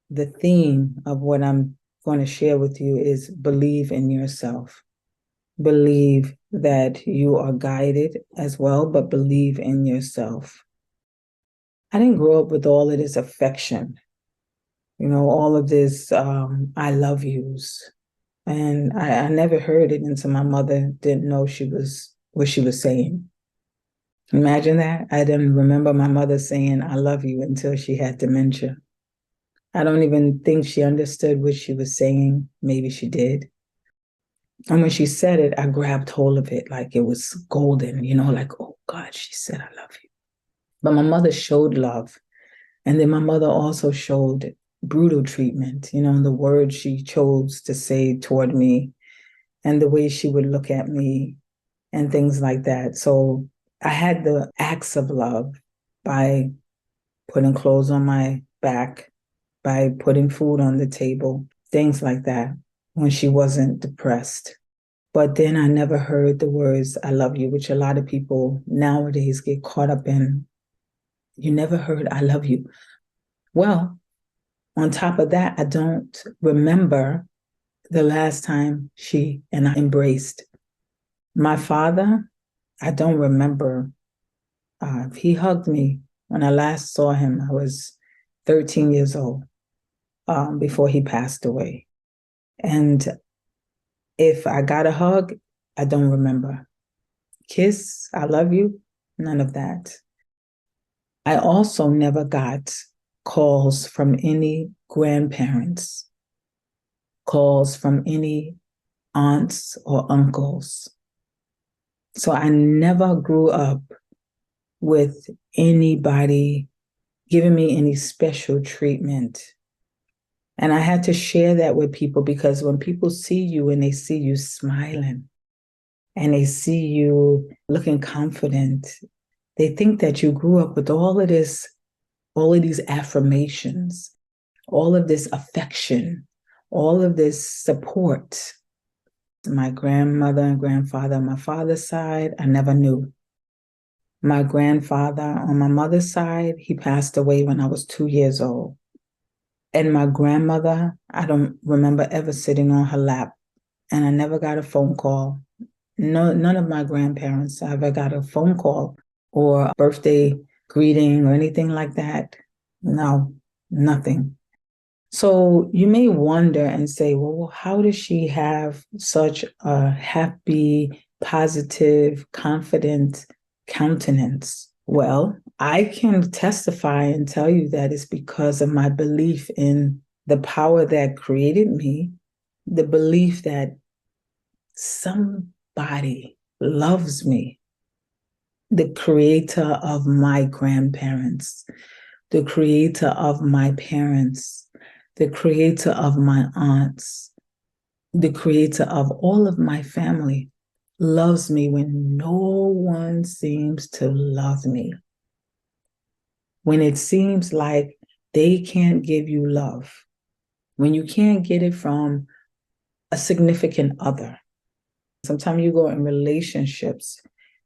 The theme of what I'm going to share with you is believe in yourself. Believe that you are guided as well, but believe in yourself. I didn't grow up with all of this affection, all of this I love yous. And I never heard it until my mother didn't know what she was saying. Imagine that. I didn't remember my mother saying I love you until she had dementia. I don't even think she understood what she was saying. Maybe she did. And when she said it, I grabbed hold of it like it was golden, like, oh God, she said, I love you. But my mother showed love. And then my mother also showed brutal treatment, the words she chose to say toward me and the way she would look at me and things like that. So I had the acts of love by putting clothes on my back, by putting food on the table, things like that when she wasn't depressed. But then I never heard the words, I love you, which a lot of people nowadays get caught up in. You never heard, I love you. Well, on top of that, I don't remember the last time she and I embraced. My father, I don't remember. He hugged me when I last saw him. I was 13 years old before he passed away. And if I got a hug, I don't remember. Kiss, I love you, none of that. I also never got calls from any grandparents, calls from any aunts or uncles. So I never grew up with anybody giving me any special treatment. And I had to share that with people because when people see you and they see you smiling and they see you looking confident, they think that you grew up with all of these affirmations, all of this affection, all of this support. My grandmother and grandfather on my father's side, I never knew. My grandfather on my mother's side, he passed away when I was 2 years old. And my grandmother, I don't remember ever sitting on her lap. And I never got a phone call. No, none of my grandparents ever got a phone call or a birthday greeting or anything like that. No, nothing. So you may wonder and say, well, how does she have such a happy, positive, confident countenance? Well, I can testify and tell you that it's because of my belief in the power that created me, the belief that somebody loves me, the creator of my grandparents, the creator of my parents, the creator of my aunts, the creator of all of my family loves me when no one seems to love me. When it seems like they can't give you love, when you can't get it from a significant other. Sometimes you go in relationships,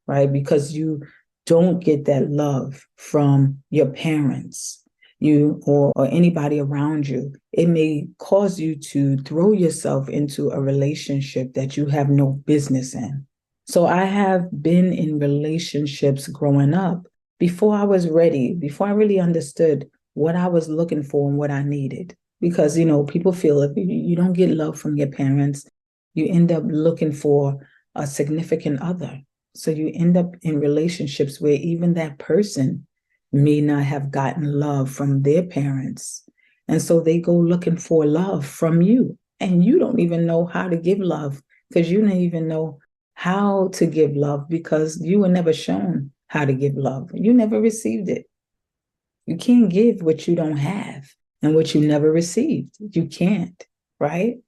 right? Because you don't get that love from your parents, or anybody around you. It may cause you to throw yourself into a relationship that you have no business in. So I have been in relationships growing up before I was ready, before I really understood what I was looking for and what I needed. Because, people feel if you don't get love from your parents, you end up looking for a significant other. So you end up in relationships where even that person may not have gotten love from their parents. And so they go looking for love from you. And you don't even know how to give love because you don't even know how to give love because you were never shown how to give love. You never received it. You can't give what you don't have and what you never received. You can't, right?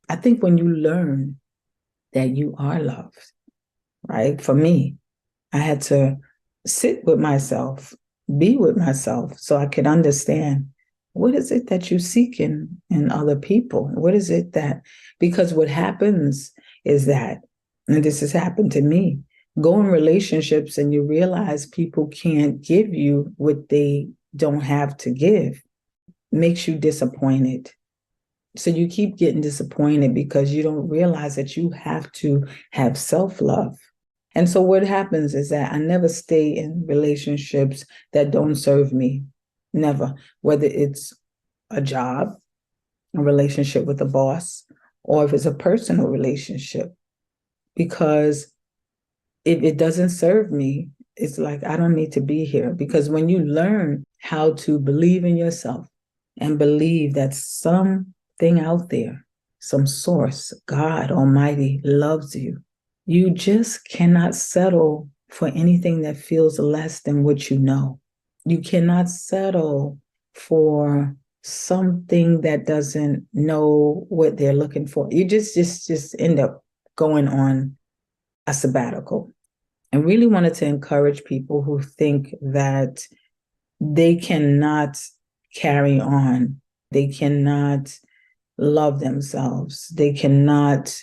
I think when you learn that you are loved, right? For me, I had to sit with myself, be with myself so I could understand what is it that you seek in other people? What is it that, because what happens is that, and this has happened to me, go in relationships and you realize people can't give you what they don't have to give. makes you disappointed. So you keep getting disappointed because you don't realize that you have to have self-love. And so what happens is that I never stay in relationships that don't serve me. Never. Whether it's a job, a relationship with a boss, or if it's a personal relationship. Because if it doesn't serve me, it's like I don't need to be here. Because when you learn how to believe in yourself and believe that something out there, some source, God Almighty, loves you, you just cannot settle for anything that feels less than what you know. You cannot settle for something that doesn't know what they're looking for. You just end up going on a sabbatical. And really wanted to encourage people who think that they cannot carry on, they cannot love themselves, they cannot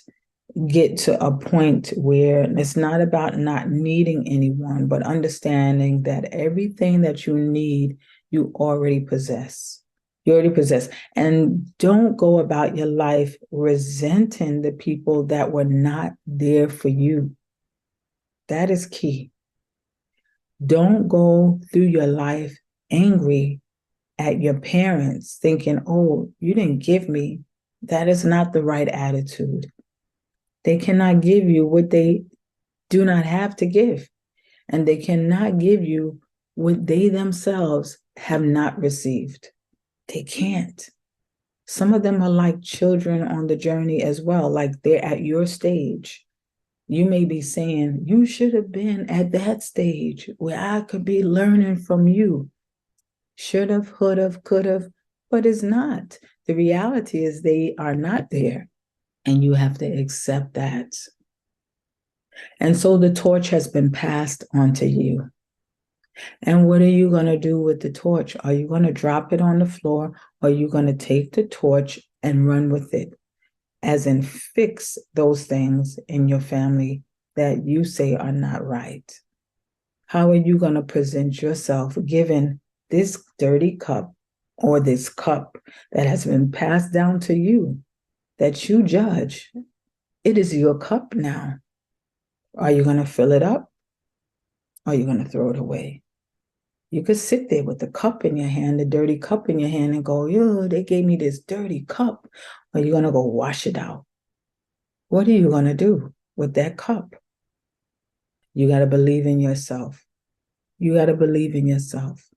get to a point where it's not about not needing anyone, but understanding that everything that you need, you already possess. You already possess. And don't go about your life resenting the people that were not there for you. That is key. Don't go through your life angry at your parents, thinking, oh, you didn't give me. That is not the right attitude. They cannot give you what they do not have to give, and they cannot give you what they themselves have not received. They can't. Some of them are like children on the journey as well, like they're at your stage. You may be saying, you should have been at that stage where I could be learning from you. Should have, could have, but it's not. The reality is they are not there, and you have to accept that. And so the torch has been passed on to you. And what are you going to do with the torch? Are you going to drop it on the floor, or are you going to take the torch and run with it? As in fix those things in your family that you say are not right. How are you going to present yourself given this dirty cup or this cup that has been passed down to you that you judge? It is your cup now. Are you going to fill it up? Or are you going to throw it away? You could sit there with the cup in your hand, the dirty cup in your hand, and go, yo, they gave me this dirty cup. Or you're going to go wash it out. What are you going to do with that cup? You got to believe in yourself. You got to believe in yourself.